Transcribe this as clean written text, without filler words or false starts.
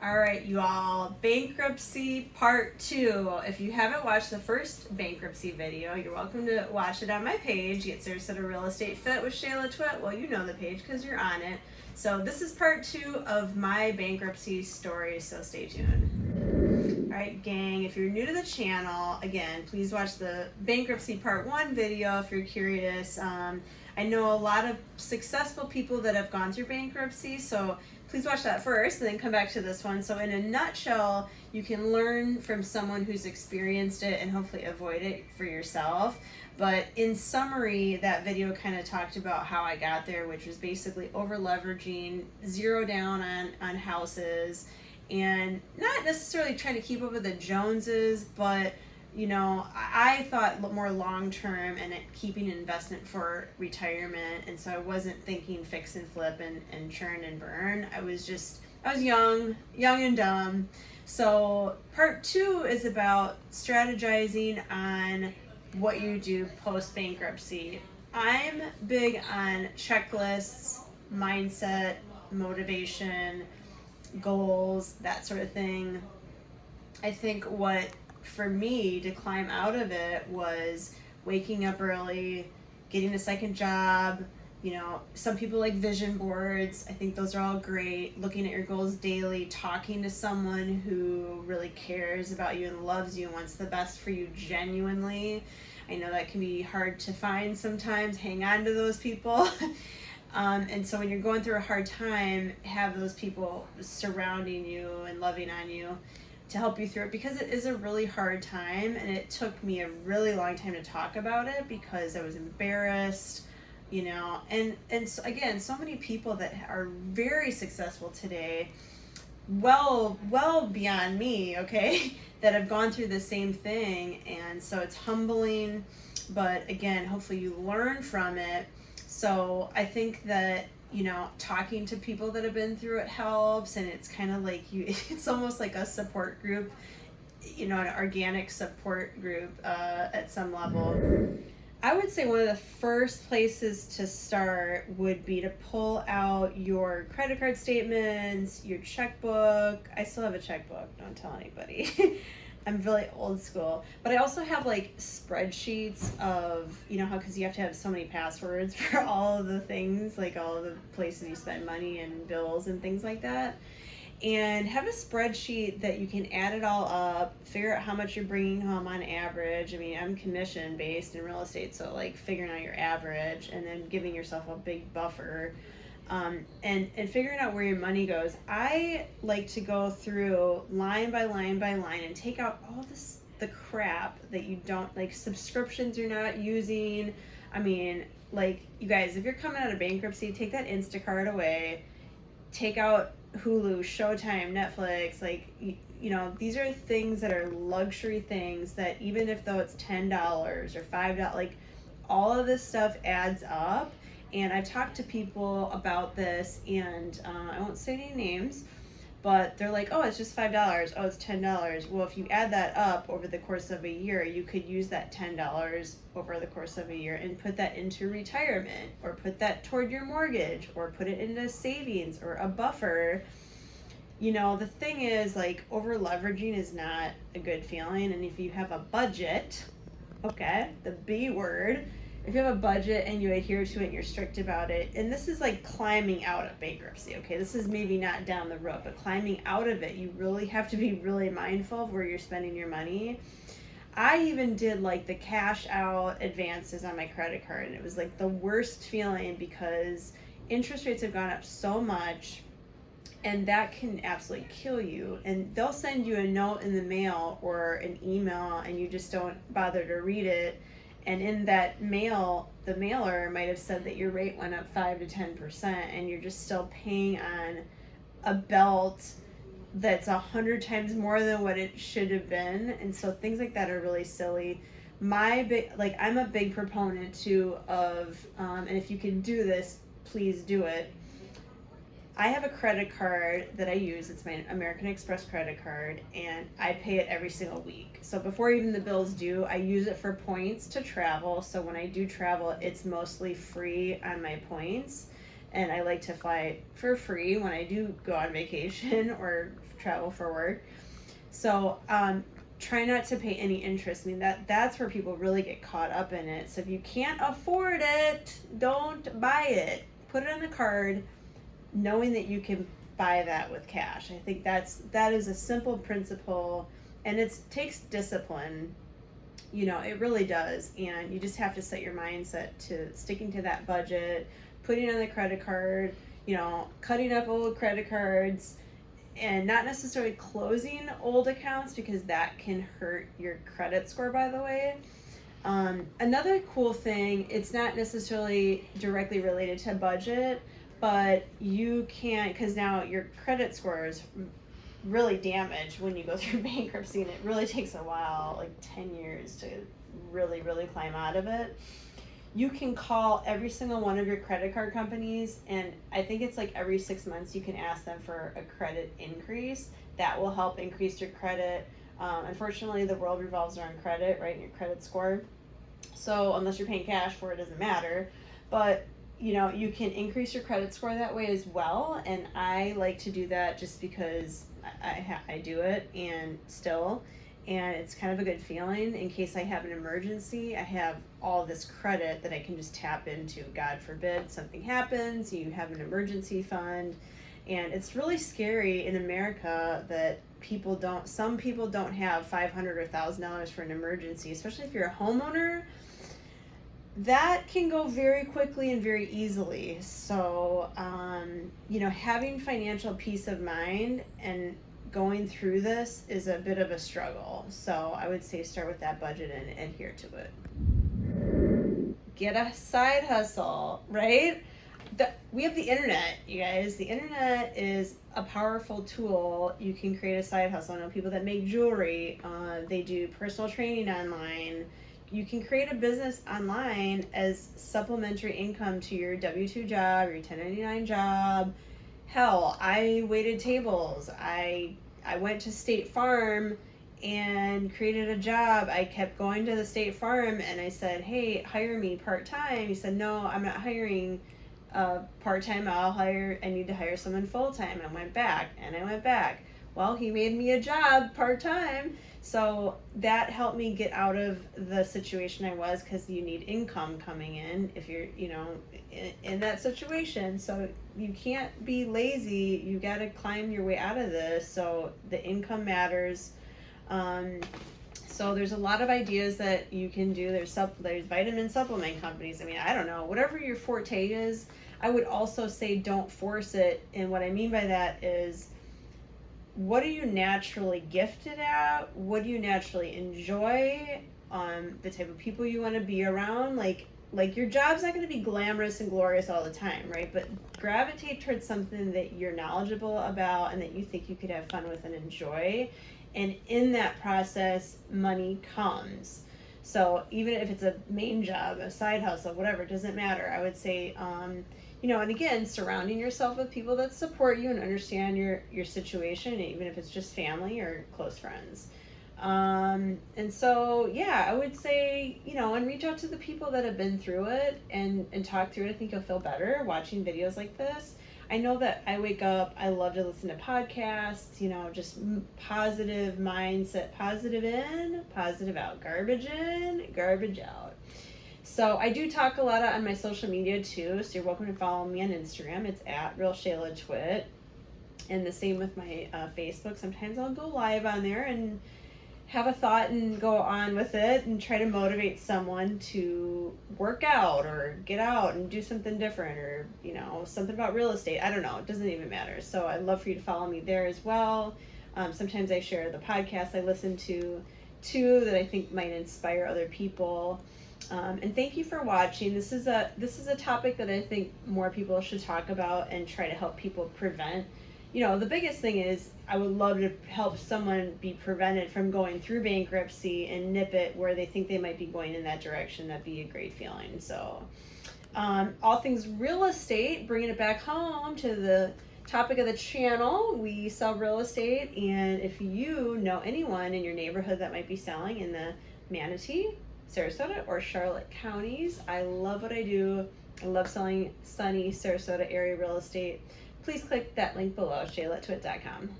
All right, you all, bankruptcy part 2. If you haven't watched the first bankruptcy video, you're welcome to watch it on my page, Get Sarasota Real Estate Fit with Shayla Twit. Well, you know the page because you're on it. So this is part 2 of my bankruptcy story, so stay tuned. All right, gang, if you're new to the channel, again, please watch the bankruptcy part 1 video if you're curious. I know a lot of successful people that have gone through bankruptcy, so please watch that first and then come back to this one. So in a nutshell, you can learn from someone who's experienced it and hopefully avoid it for yourself. But in summary, that video kind of talked about how I got there, which was basically over leveraging, zero down on houses, and not necessarily trying to keep up with the Joneses, but you know, I thought more long term and keeping an investment for retirement, and so I wasn't thinking fix and flip and churn and burn. I was young and dumb. So part 2 is about strategizing on what you do post bankruptcy. I'm big on checklists, mindset, motivation, goals, that sort of thing. I think what for me to climb out of it was waking up early, getting a second job. You know, some people like vision boards. I think those are all great. Looking at your goals daily, talking to someone who really cares about you and loves you and wants the best for you genuinely. I know that can be hard to find sometimes. Hang on to those people. And so when you're going through a hard time, have those people surrounding you and loving on you to help you through it, because it is a really hard time, and it took me a really long time to talk about it because I was embarrassed, you know, and so, again, so many people that are very successful today, well beyond me, okay, that have gone through the same thing, and so it's humbling, but again, hopefully you learn from it. So I think that, you know, talking to people that have been through it helps, and it's kind of like it's almost like a support group, you know, an organic support group at some level. I would say one of the first places to start would be to pull out your credit card statements, your checkbook. I still have a checkbook, don't tell anybody. I'm really old school, but I also have like spreadsheets of, you know, how, because you have to have so many passwords for all of the things, like all of the places you spend money and bills and things like that. And have a spreadsheet that you can add it all up, figure out how much you're bringing home on average. I mean, I'm commission based in real estate, so like figuring out your average and then giving yourself a big buffer. And figuring out where your money goes. I like to go through line by line by line and take out all the crap that you don't like, subscriptions you're not using. I mean, like, you guys, if you're coming out of bankruptcy, take that Instacart away, take out Hulu, Showtime, Netflix. Like, you know, these are things that are luxury things that even if though it's $10 or $5, like, all of this stuff adds up. And I've talked to people about this, and I won't say any names, but they're like, oh, it's just $5. Oh, it's $10. Well, if you add that up over the course of a year, you could use that $10 over the course of a year and put that into retirement, or put that toward your mortgage, or put it into savings or a buffer. You know, the thing is, like, over leveraging is not a good feeling. And if you have a budget, okay, the B word, if you have a budget and you adhere to it and you're strict about it, and this is like climbing out of bankruptcy, okay? This is maybe not down the road, but climbing out of it, you really have to be really mindful of where you're spending your money. I even did like the cash out advances on my credit card, and it was like the worst feeling because interest rates have gone up so much, and that can absolutely kill you. And they'll send you a note in the mail or an email, and you just don't bother to read it. And in that mail, the mailer might have said that your rate went up 5 to 10%, and you're just still paying on a belt that's 100 times more than what it should have been. And so things like that are really silly. I'm a big proponent too of, and if you can do this, please do it. I have a credit card that I use. It's my American Express credit card, and I pay it every single week. So before even the bills due, I use it for points to travel. So when I do travel, it's mostly free on my points. and I like to fly for free when I do go on vacation or travel for work. So try not to pay any interest. I mean, that's where people really get caught up in it. So if you can't afford it, don't buy it. Put it on the card, knowing that you can buy that with cash. I think that is a simple principle, and it takes discipline. You know, it really does. And you just have to set your mindset to sticking to that budget, putting on the credit card, you know, cutting up old credit cards, and not necessarily closing old accounts, because that can hurt your credit score, by the way. Another cool thing, it's not necessarily directly related to budget, but you can, because now your credit score is really damaged when you go through bankruptcy, and it really takes a while, like 10 years, to really climb out of it. You can call every single one of your credit card companies, and I think it's like every 6 months you can ask them for a credit increase. That will help increase your credit. Unfortunately, the world revolves around credit, right, and your credit score. So unless you're paying cash for it, doesn't matter. But you know, you can increase your credit score that way as well, and I like to do that just because I do it, and it's kind of a good feeling. In case I have an emergency, I have all this credit that I can just tap into. God forbid something happens, you have an emergency fund. And it's really scary in America that some people don't have $500 or $1,000 for an emergency, especially if you're a homeowner. That can go very quickly and very easily. So, you know, having financial peace of mind and going through this is a bit of a struggle. So I would say start with that budget and adhere to it. Get a side hustle, right? We have the internet, you guys. The internet is a powerful tool. You can create a side hustle. I know people that make jewelry. They do personal training online. You can create a business online as supplementary income to your W-2 job or your 1099 job. Hell, I waited tables. I went to State Farm and created a job. I kept going to the State Farm and I said, hey, hire me part-time. He said, no, I'm not hiring part-time. I need to hire someone full-time. I went back and I went back. Well, he made me a job part-time. So that helped me get out of the situation I was, because you need income coming in if you're, you know, in that situation. So you can't be lazy. You got to climb your way out of this. So the income matters. So there's a lot of ideas that you can do. There's vitamin supplement companies. I mean, I don't know, whatever your forte is. I would also say don't force it. And what I mean by that is, what are you naturally gifted at? What do you naturally enjoy? The type of people you want to be around. Like your job's not going to be glamorous and glorious all the time, right? But gravitate towards something that you're knowledgeable about and that you think you could have fun with and enjoy. And in that process, money comes. So even if it's a main job, a side hustle, whatever, it doesn't matter. I would say, you know, and again, surrounding yourself with people that support you and understand your situation, even if it's just family or close friends. And so, yeah, I would say, you know, and reach out to the people that have been through it and talk through it. I think you'll feel better watching videos like this. I know that I wake up, I love to listen to podcasts, you know, just positive mindset, positive in, positive out, garbage in, garbage out. So I do talk a lot on my social media too, so you're welcome to follow me on Instagram. It's at Real Shayla Twit. And the same with my Facebook. Sometimes I'll go live on there and have a thought and go on with it and try to motivate someone to work out or get out and do something different, or, you know, something about real estate. I don't know. It doesn't even matter. So I'd love for you to follow me there as well. Sometimes I share the podcasts I listen to too that I think might inspire other people. And thank you for watching. This is a topic that I think more people should talk about and try to help people prevent. You know, the biggest thing is I would love to help someone be prevented from going through bankruptcy and nip it where they think they might be going in that direction. That'd be a great feeling. So all things real estate, bringing it back home to the topic of the channel. We sell real estate, and if you know anyone in your neighborhood that might be selling in the Manatee, Sarasota, or Charlotte counties, I love what I do. I love selling sunny Sarasota area real estate. Please click that link below, shaylatwit.com.